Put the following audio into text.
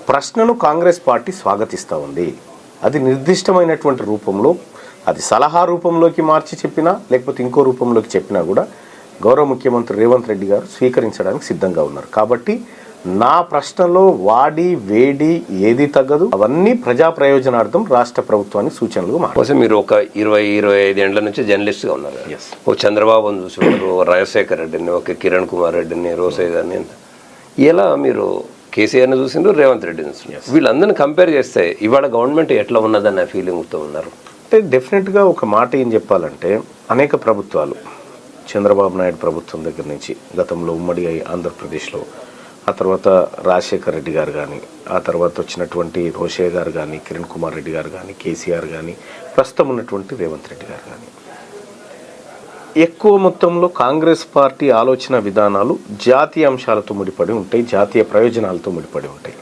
ప్రశ్నను కాంగ్రెస్ పార్టీ స్వాగతిస్తూ ఉంది. అది నిర్దిష్టమైనటువంటి రూపంలో, అది సలహా రూపంలోకి మార్చి చెప్పినా లేకపోతే ఇంకో రూపంలోకి చెప్పినా కూడా గౌరవ ముఖ్యమంత్రి రేవంత్ రెడ్డి గారు స్వీకరించడానికి సిద్ధంగా ఉన్నారు. కాబట్టి నా ప్రశ్నలో వాడి వేడి ఏది తగ్గదు, అవన్నీ ప్రజా ప్రయోజనార్థం రాష్ట్ర ప్రభుత్వానికి సూచనలు కోసం. మీరు ఒక 20-25 ఏళ్ల నుంచి జర్నలిస్ట్గా ఉన్నారు. ఓ చంద్రబాబుని చూసుకుంటారు, ఓ రాజశేఖర్ రెడ్డిని, ఒక కిరణ్ కుమార్ రెడ్డిని, రోసయ్య గారిని, ఇలా మీరు కేసీఆర్ని చూసిండ్రు, రేవంత్ రెడ్డిని చూసిండ్రు. వీళ్ళందరినీ కంపేర్ చేస్తే ఇవాళ గవర్నమెంట్ ఎట్లా ఉన్నదన్న ఫీలింగ్తో ఉన్నారు. అంటే డెఫినెట్గా ఒక మాట ఏం చెప్పాలంటే, అనేక ప్రభుత్వాలు, చంద్రబాబు నాయుడు ప్రభుత్వం దగ్గర నుంచి గతంలో ఉమ్మడి ఆంధ్రప్రదేశ్లో, ఆ తర్వాత రాజశేఖర్ రెడ్డి గారు కానీ, ఆ తర్వాత వచ్చినటువంటి రోషయ్య గారు కానీ, కిరణ్ కుమార్ రెడ్డి గారు కానీ, కేసీఆర్ కానీ, ప్రస్తుతం ఉన్నటువంటి రేవంత్ రెడ్డి గారు కానీ, ఎక్కువ మొత్తంలో కాంగ్రెస్ పార్టీ ఆలోచన విధానాలు జాతీయ అంశాలతో ముడిపడి ఉంటాయి, జాతీయ ప్రయోజనాలతో ముడిపడి ఉంటాయి.